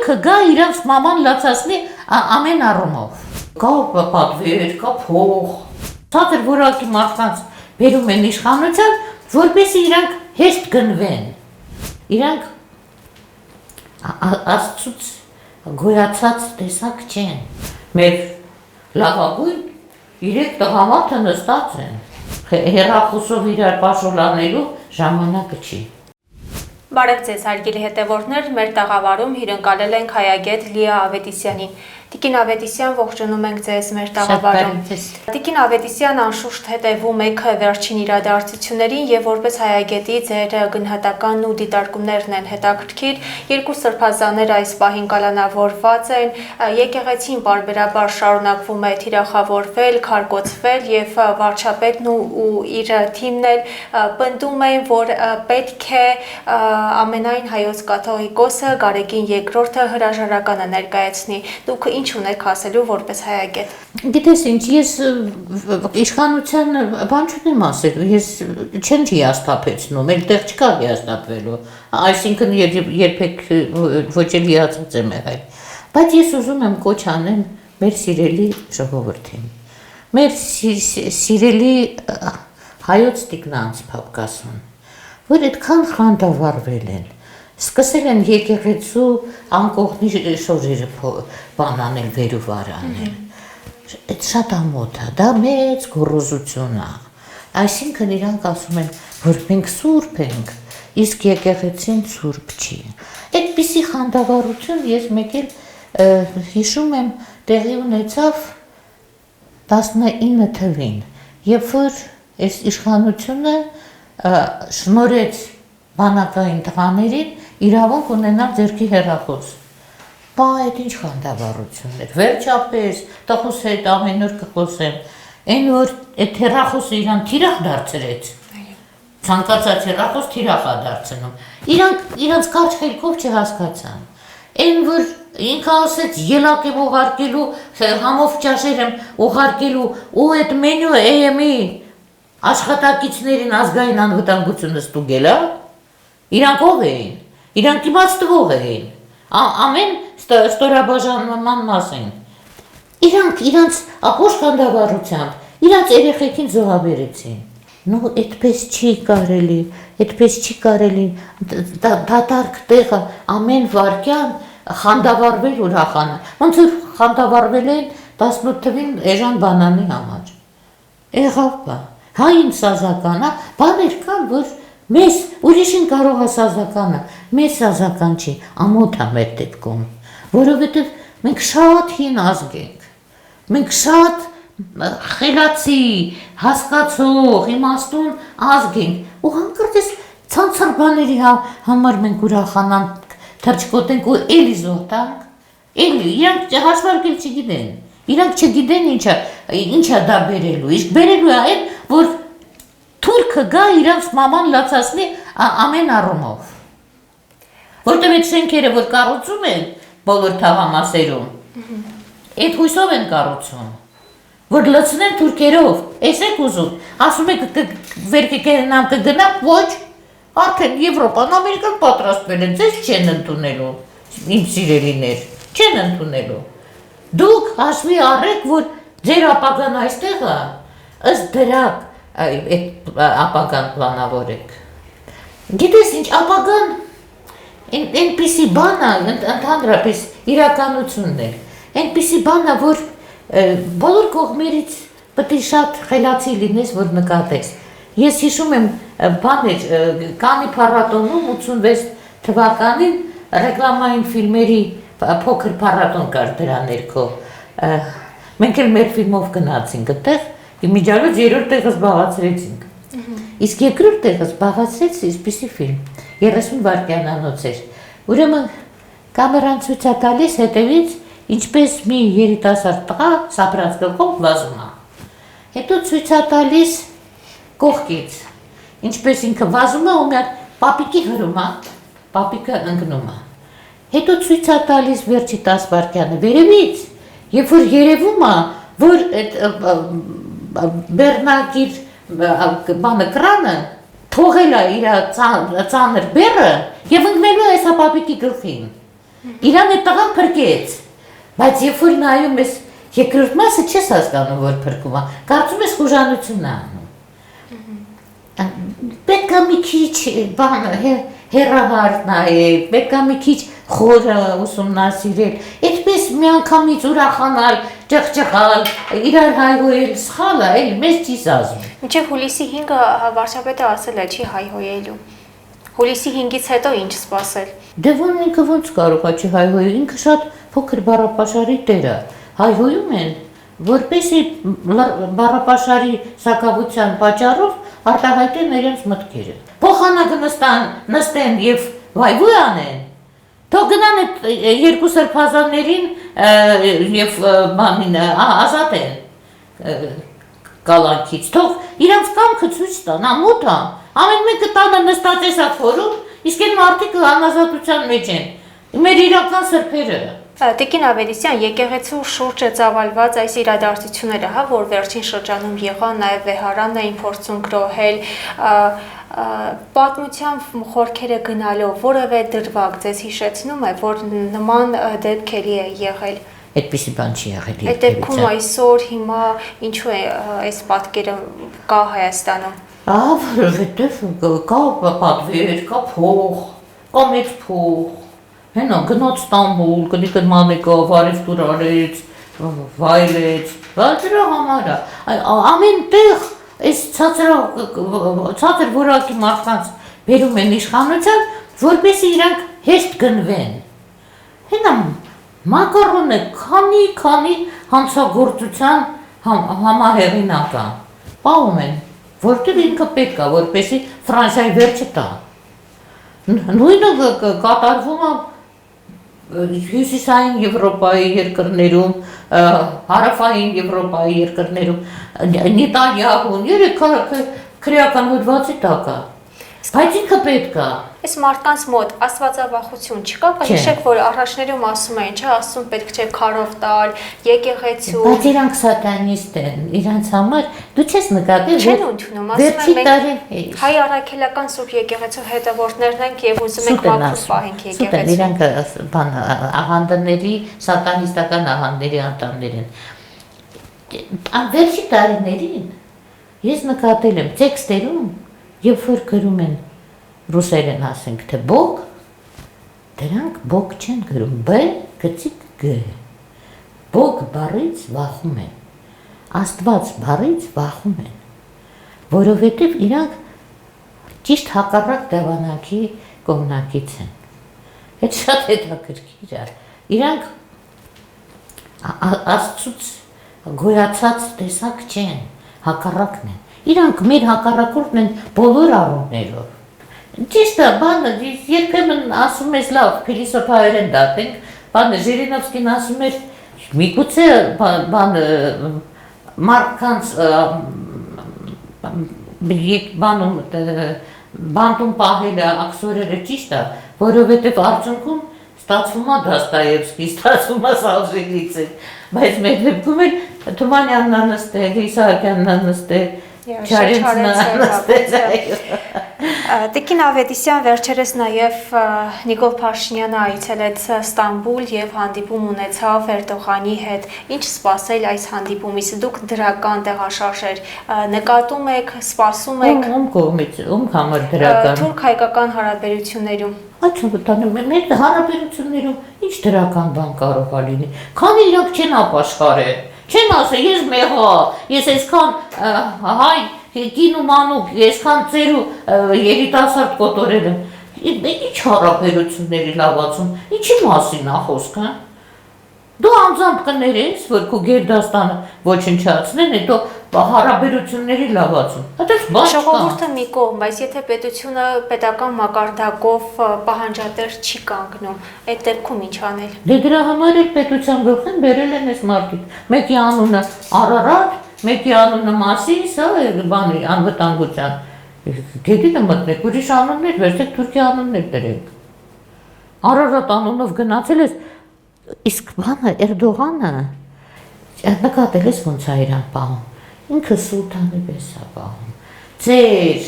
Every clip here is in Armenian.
թուրքը գա իրանց մաման լացացնի ամեն առումով։ Կա պատվեր, կա փող։ Ցածր որակի մարդկանց բերում են իշխանության, որպեսզի իրանք հեշտ գնվեն։ Իրանք աստծուց գոյացած տեսակ չեն։ Մեր լավագույն 3 տղամարդը նստած են։ Հեռախոսով իրար պաշոլանելու ժամանակը չի։ Բարև ձեզ հարգելի հետևորդներ, մեր տաղավարում հյուրընկալել ենք հայագետ Լիա Ավետիսյանին։ Տիկին Ավետիսյան, ողջունում ենք ձեզ մեր տաղավարում։ Տիկին Ավետիսյան, անշուշտ հետևում եք վերջին իրադարձություններին եւ որպես հայագետի ձեր գնահատականն ու դիտարկումներն են հետաքրքիր։ Երկու սրբազաններ այս պահին կալանավորված են, եկեղեցին պարբերաբար շարունակվում է թիրախավորվել, քարկոծվել եւ վարչապետն ու իր թիմն էլ պնդում են, որ պետք է ամենայն հայոց կաթողիկոսը Գարեգին II հրաժարականը ներկայացնի։ Դուք ինչ ունեք ասելու որպես հայագետ։ Գիտես ինչ, ես իշխանության բան չունեմ ասելու, ես չեմ հիասթափեցնում, այլտեղ չկա հիասթափվելու, այսինքն երբեք ոչ էլ հիացած եմ եղել, բայց ես ուզում եմ կոչ անեմ մեր սիրելի ժողովրդին, մեր սիրելի հայոց տիկնանց Փափկասուն, որ այդքան խանդավառվել են, սկսել են եկեղեցու անկողնի շորերը բան անել, վեր ու վար անել, այդ շատ ամոթ է, դա մեծ գոռոզություն է, այսինքն իրանք ասում են, որ մենք սուրբ ենք, իսկ եկեղեցին սուրբ չի, այդպիսի խանդավառություն ես մեկ էլ հիշում եմ տեղի ունեցավ 19 թվին, երբ որ այս իշխանությունը շնորհեց բանակային տղաներին իրավունք ունենալ ձեռքի հեռախոս։ Բա այդ ինչ խանդավառություն էր, վերջապես տխուս հետ ամեն օր կխոսեմ, այն որ այդ հեռախոսը իրան թիրախ դարձրեց, ցանկացած հեռախոս թիրախ է դարձնում, իրանց կարճ խելքով չհասկացան, այն որ ինքը ասեց ելակ եմ ուղարկելու, համով ճաշեր եմ ուղարկելու ու այդ մենյու AM-ի աշխատակիցներին ազգային անվտանգությունը ստուգելա, իրանք ով էին, իրանք իմաստվող էին, ամեն ստորաբաժանման մասին, իրանց ապոշ խանդավառությամբ, իրանց երեխեքին զոհաբերեցին, նո այդպես չի կարելի, դատարկ տեղը ամեն վարկյան խանդավառվել ուրախանը, ոնց որ խանդավառվել են 18 թվին Էժան Բանանի համար, եղավ բա, հային սազականը, բաներ կան, որ մեզ ուրիշին կարող է սազականը, մեզ սազական չի, ամոթ է մեր դեպքում, որովհետև մենք շատ հին ազգ ենք, մենք շատ խելացի, հասկացող, իմաստուն ազգ ենք, ու հանկարծ ես ցանցար բաների համար մենք ուրախանանք, թրջկոտենք ու էլի զոհտանք, էլի, իրանք հաշվարկել չգիտեն, իրանք չգիտեն ինչա դա բերելու, իսկ բերելու է այդ, որ թուրքը գա իրանց մաման լացացնի ամեն առումով, որտեղ այդ շենքերը, որ կառուցում են բոլոր թաղամասերում, այդ հույսով են կառուցում, որ լցնեն թուրքերով, ես եք ուզում, ասում եք վերկեկենամ կգնա, ոչ, արդեն Եվրոպան, Ամերիկան պատրաստվել են, ձեզ չեն ընդունելու, իմ սիրելիներ, չեն ընդունելու, դուք հաշվի առեք, որ ձեր ապագան այստեղ է, ըստ դրակ այդ ապագան պլանավորեք, գիտես ինչ, ապագան այնպիսի բան է, ընդհանրապես իրականությունն է, այնպիսի բան է, որ բոլոր կողմերից պետք է շատ խելացի լինես, որ նկատես, ես հիշում եմ բաներ, Կաննի փառատոնում 86 թվականին ռեկլամային ֆիլմերի փոքր փառատոն կար դրա ներքո, մենք էլ մեր ֆիլմով գնացինք այդտեղ, իմիջիալոց երրորդ տեղը զբաղացրեցինք, իսկ երկրորդ տեղը զբաղացրեց այսպիսի ֆիլմ, 30 վայրկյանանոց էր, ուրեմն կամերան ցույց է տալիս հետևից, ինչպես մի երիտասարդ տղա սափրած գլխով վազում է, հետո ցույց է տալիս կողքից, ինչպես ինքը վազում է ու մի հատ պապիկի հրում է, պապիկը ընկնում է, հետո ցույց է տալիս վերջի 10 վայրկյանը վերևից, երբ որ երևում է, որ բեռնակիր բանը կրանը թողել է իր ծանր բեռը և ընկնելու է հեսա պապիկի գլխին, Իրան այդ տղան փրկեց, բայց երբ որ նայում ես երկրորդ մասը չես հասկանում, որ փրկում է, կարծում ես խուժանություն է անում։ Պետք է մի քիչ հեռահար նայել, պետք է մի քիչ խորը ուսումնասիրել, այդպես միանգամից ուրախանալ, ճղճղալ, իրար հայհոյել, սխալ է, էլի մեզ չի սազում։ Մինչև հուլիսի 5-ը վարչապետը ասել է չի հայհոյելու։ Հուլիսի 5-ից հետո ինչ սպասել։ Դե ոնց ինքը ոնց կարող է չի հայհոյել, ինքը շատ փոքր բառապաշարի տեր է։ Հայհոյում են, որպեսզի բառապաշարի սակավության պատճառով արտահայտեն իրենց մտքերը։ Փոխանակը նստեն եւ վայվույ անեն։ Թող գնան այդ երկու սրբազաններին եւ բանին ազատեն կալանքից, թող իրանց կամքը ցույց տան, ամոթ է, ամեն մեկը տանը նստած է սափորում, իսկ այն մարդիկը անազատության մեջ են, մեր իրական սրբերը։ Տիկին Ավետիսյան, եկեղեցու շուրջը ծավալված այս իրադարձությունները, հա, որ վերջին շրջանում եղան, նաև վեհարանն էին փորձում գրոհել, պատմության խորքերը գնալով որևէ դրվագ ձեզ հիշեցնում է, որ նման դեպքերի է եղել։ Այդպիսի բան չի եղել։ Այդ դեպքում այսօր հիմա ինչու է այս պատկերը կա Հայաստանում։ Որովհետև կա պատվեր, կա փող, կա մեծ փող։ Հենա գնաց Ստամբուլ, կնիկը մանեկա, վարիվ արեց, վայրեց, բայց դրա համար է, ամեն տեղ այս ցածր որակի մարդկանց բերում են իշխանության, որպեսզի իրանք հեշտ գնվեն։ Հենա մակարոնը քանի հանցագործության համահեղինական պահում են, որտեղ ինքը պետք է, որպեսզի Ֆրանսիայի վերջը տա։ Նույնը կատարվում է Հյուսիսային Եվրոպայի երկրներում, հարավային Եվրոպայի երկրներում, Իտալիայում, երեք քրեական հոդվածի տակ է, բայց ինքը պետք է։ Այս մարդկանց մոտ աստվածավախություն չկա, հիշեք, որ առաջներում ասում էին, չէ, ասում պետք չէ քարով տալ, եկեղեցու։ Բայց իրանք սատանիստ են, իրանց համար դու չես նկատել, չեն ընդունում, ասում են մենք հայ առաքելական սուրբ եկեղեցու հետևորդներն ենք եւ ուզում ենք մաքուր պահենք եկեղեցու։ Իրանք բան աղանդների, սատանիստական աղանդների անդամներ են։ Վերջի տարիներին ես նկատել եմ տեքստերում, երբ որ գրում են ռուսերեն ասենք թե բոգ, դրանք բոգ չեն գրում, բ գծիկ գ։ Բոգ բառից վախում են, Աստված բառից վախում են, որովհետև իրանք ճիշտ հակառակ դավանանքի կողմնակից են։ Այդ շատ հետաքրքիր է։ Իրանք Աստծուց գոյացած տեսակ չեն, հակառակն են։ Իրանք մեր հակառակորդն են բոլոր առումներով։ Ճիշտ է, բանը երբեմն ասում ես լավ, փիլիսոփայորեն դատենք, բանը Ժիրինովսկին ասում էր, միգուցե բանը մարդկանց բանտում պահելը աքսորերը ճիշտ է, որովհետև արդյունքում ստացվում է Դոստոևսկի, ստացվում է Սալժենիցին, բայց մեր դեպքում էլ Թումանյանն նստել, Իսահակյանն նստել, Տիկին Ավետիսյան, վերջերս նաև Նիկոլ Փաշինյանը այցելեց Ստամբուլ եւ հանդիպում ունեցավ Էրդողանի հետ։ Ինչ սպասել այս հանդիպումից, դուք դրական տեղաշարժեր նկատում եք, սպասում եք։ Ում կողմից, ում համար դրական։ Թուրք-հայկական հարաբերություններում։ Այդ մեր հարաբերություններում ինչ դրական բան կարող է լինի, քանի իրանք չեն ապաշխարել։ Չեն ասել, ես մեղա, ես այսքան հայ կին ու մանուկ, այսքան ծեր ու երիտասարդ կոտորել եմ, ինչ հարաբերությունների լավացում, ինչի մասին է խոսքը։ Դու անձամբ կներես, որ քո գերդաստանը ոչնչացնեն, հետո հարաբերությունների լավացում։ Ժողովուրդը մի կողմ, բայց եթե պետությունը պետական մակարդակով պահանջատեր չի կանգնում, այդ դեպքում ինչ անել։ Դե դրա համար էլ պետության գլխին բերել են այս մարդիկ։ Մեկի անունը Արարատ, մեկի անունը Մասիս, բանի անվտանգության։ Գետինը մտնեք, ուրիշ անուններ, վերցեք Թուրքի անուններ դրեք։ Արարատ անունով գնացել ես, իսկ բանը Էրդողանը նկատել ես ոնց է իրան պահում։ Ինքը սուլթանի պես է պահում։ Ծեր,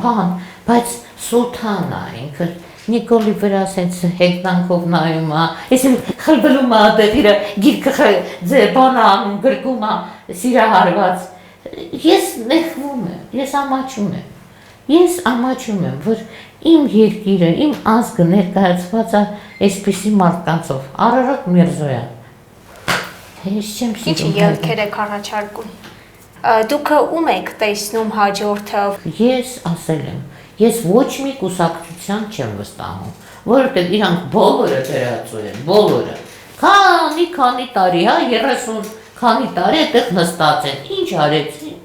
բան, բայց սուլթան է ինքը։ Նիկոլի վրա ասենց հեգնանքով նայում է, ես էլ խլբլում է այդեղ իր գիրքը ձեր բանը անում, գրկում է սիրահարված։ Ես նեղվում եմ, ես ամաչում եմ, որ իմ երկիրը, իմ ազգը ներկայացված է այսպիսի մարդկանցով, Արարատ Միրզոյան։ Ես չեմ Ինչ ելքեր եք առաջարկում։ Դուք ում եք տեսնում հաջորդը։ Ես ասել եմ, ես ոչ մի կուսակցության չեմ վստահում, որովհետև իրանք բոլորը դերածու են, բոլորը։ Քանի տարի, 30 քանի տարի այդտեղ նստած են, ինչ արեցին,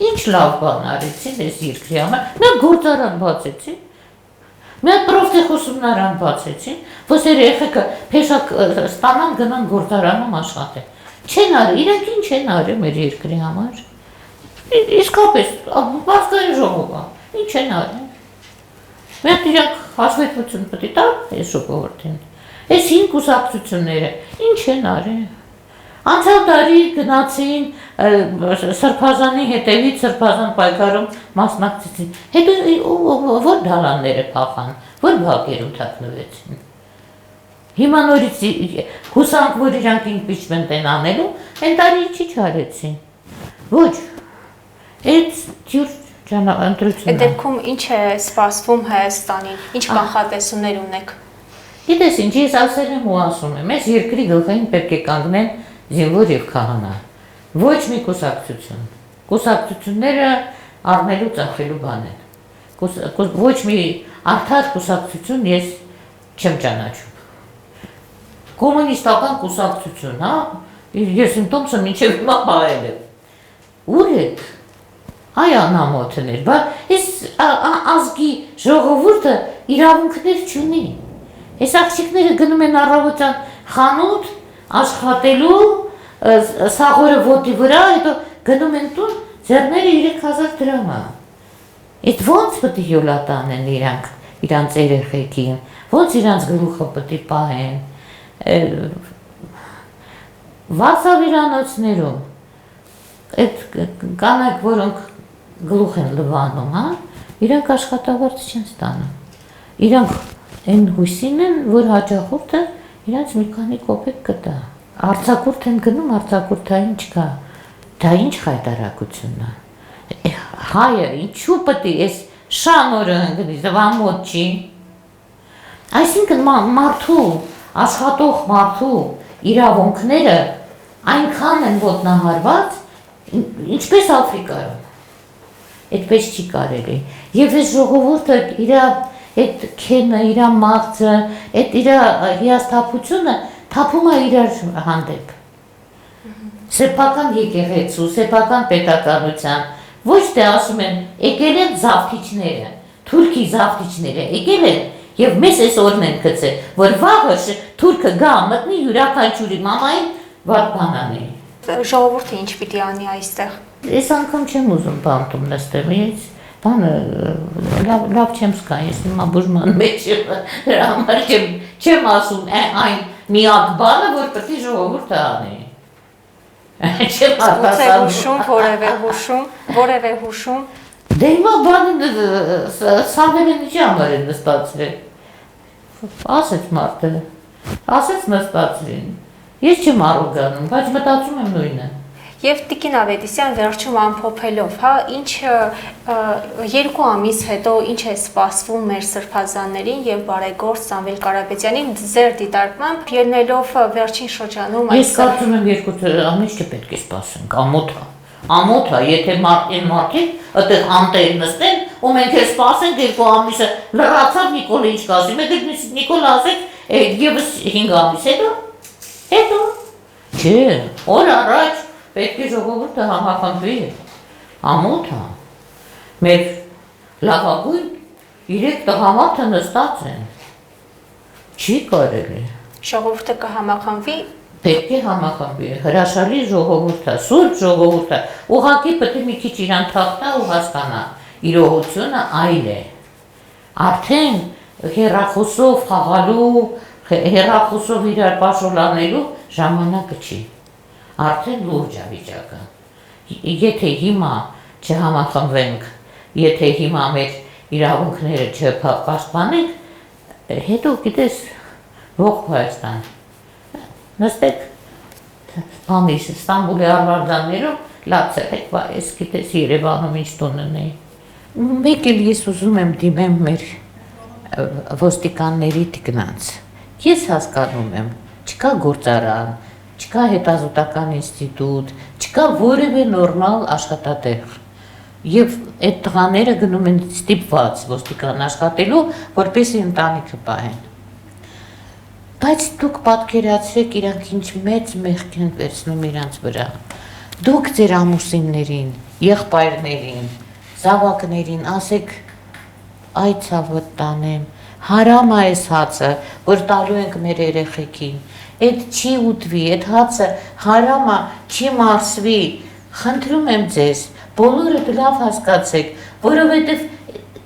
ինչ լավ բան արեցին այս երկրի համար, մենք գործարան բացեցին, մենք պրոֆտեխ ուսումնարան բացեցին, որ երեխեքը փեշակ ստանան գնան գործարանում աշխատեն։ Չեն արել, իրանք ինչ են արել մեր երկրի համար։ Իսկապես, մարդկային ժողովը, ինչ են արել։ Մենք իրանք հաշվետվություն պետք է տան այս ժողովրդին։ Այս 5 կուսակցությունները ինչ են արել։ Անցյալ տարի գնացին Սրբազանի հետևից Սրբազան պայքարում մասնակցեցին։ Հետո որ դալանները փախան, որ բակերում թաքնվեցին։ Հիմա նորից հուսանք, որ իրանք իմպիչմենտ են անելու, այն տարի ինչի չարեցին։ Ոչ, այդ թյուր ընտրությունն է։ Այդ դեպքում ինչ է սպասվում Հայաստանին, ինչ կանխատեսումներ ունեք։ Գիտես ինչ, ես ասել եմ ու ասում եմ, այս երկրի գլխին պետք է կանգնեն զինվոր և քահանա, ոչ մի կուսակցություն, կուսակցությունները առնելու ծախելու բան են, ոչ մի արդար կուսակցություն ես չեմ ճանաչում, կոմունիստական կուսակցություն, ես իմ տոմսը մինչև հիմա պահել եմ, ուր եք, այ անամոթներ, բայց ես ազգի ժողովուրդը իրավունքներ չունի, ես աղջիկները գնում են առավոտյան խանութ, աշխատելու, սաղորը ոտի վրա, հետո գնում են տուն, ձեռները 3000 դրամ է։ Այդ ոնց պետք է յոլա տանեն իրանց երեխեքին, ոնց իրանց գլուխը պետք է պահեն։ Վարսավիրանոցներում, այդ կանայք, որոնք գլուխ են լվանում, իրանք աշխատավարձ չեն ստանում։ Իրանք այն հույսին են, որ հաճախորդը իրանց մի քանի կոպեկ կտա։ Արձակուրդ են գնում, արձակուրդային չկա։ Դա ինչ խայտարակությունն է։ Հայը ինչու պետք է այս շանորը ընկնի, զվամոտ չի։ Այսինքն մարդու, աշխատող մարդու իրավունքները այնքան են ոտնահարված, ինչպես Աֆրիկայում։ Այդպես չի կարելի։ Եվ այս ժողովուրդը իր այդ քենը, իր մաղձը, այդ իր հիասթափությունը թափում է իրար հանդեպ։ Սեփական եկեղեցու, սեփական պետականության, ոչ թե ասում են, եկել են զավթիչները, թուրքի զավթիչները, եկել են եւ մեզ այս օրն են գցել, որ վաղը թուրքը գա մտնի յուրաքանչյուրի մամային վատ բան անի։ Ժողովուրդը ինչ պիտի անի այստեղ։ Ես անգամ չեմ ուզում բանտում նստեմ, ես բանը լավ չեմ զգա, ես հիմա բուժման մեջ եմ, դրա համար չեմ ասում այն միակ բանը, որ պետք է ժողովուրդը անի։ Չեմ արտասանում։ Որևէ հուշում։ Դե հիմա բանը սավերը ինչի համար են նստացրել։ Ասեց մարդը, ասեց նստացրին։ Ես չեմ առոգանում, բայց մտածում եմ նույնը։ Եվ Տիկին Ավետիսյան վերջում ամփոփելով, ինչ 2 ամիս հետո ինչ է սպասվում մեր սրբազաններին եւ բարեգործ Սամվել Կարապետյանին ձեր դիտարկմամբ ելնելով վերջին շրջանում Ես կարծում եմ 2 ամիս չպետք է սպասենք, ամոթ է, եթե մարդիկ այդտեղ անտեր նստեն, ու մենք էլ սպասենք 2 ամիսը լրացավ Նիկոլը ինչ կասի, մենք Նիկոլը ասեք եւս 5 ամիս հետո, չէ, օր առաջ պետք է ժողովուրդը համախմբվի, ամոթ է, մեր լավագույն 3 տղամարդը նստած են, չի կարելի։ Ժողովուրդը կհամախմբվի։ Պետք է համախմբվի, հրաշալի ժողովուրդ է, սուրբ ժողովուրդ է, ուղղակի պետք է մի քիչ իրան թաղթա ու հասկանա, իրողությունը այլ է։ Արդեն հեռախոսով խաղալու, հեռախոսով իրար պաշոլ անելու ժամանակը չի, արդեն լուրջ է վիճակը։ Եթե հիմա չհամախմբվենք, եթե հիմա մեր իրավունքները չպաշտպանենք, Հետո գիտես ողջ Հայաստան նստեք բանից Ստամբուլի արվարձաններով լացեք, այս գիտես Երևանում ինչ տոնն է։ Մեկ էլ ես ուզում եմ դիմեմ մեր ոստիկանների տիկնանց։ Ես հասկանում եմ, չկա գործարան, չկա հետազոտական ինստիտուտ, չկա որևէ նորմալ աշխատատեղ։ Եվ այդ տղաները գնում են ստիպված ոստիկան աշխատելու, որպեսզի ընտանիքը պահեն։ Բայց դուք պատկերացրեք իրանք ինչ մեծ մեղք են վերցնում իրանց վրա։ Դուք ձեր ամուսիններին, եղբայրներին, զավակներին ասեք այ ցավը տանեմ, հարամ է այս հացը, որ տալու ենք մեր երեխեքին, այդ չի ուտվի, այդ հացը հարամ է, չի մարսվի, խնդրում եմ ձեզ, բոլորը լավ հասկացեք, որովհետև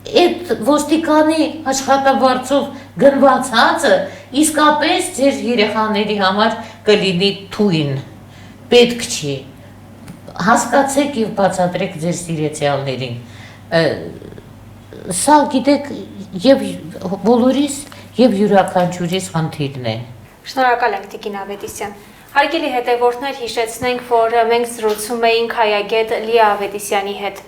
այդ ոստիկանի աշխատավարձով գնված հացը իսկապես ձեր երեխաների համար կլինի թույն, պետք չի, հասկացեք և բացատրեք ձեր սիրեցյալներին, սա գիտեք և բոլորիս և յուրաքանչյուրիս խնդիրն է։ Շնորհակալ ենք Տիկին Ավետիսյան։ Հարգելի հետևորդներ, հիշեցնենք, որ մենք զրուցում էինք հայագետ Լիա Ավետիսյանի հետ։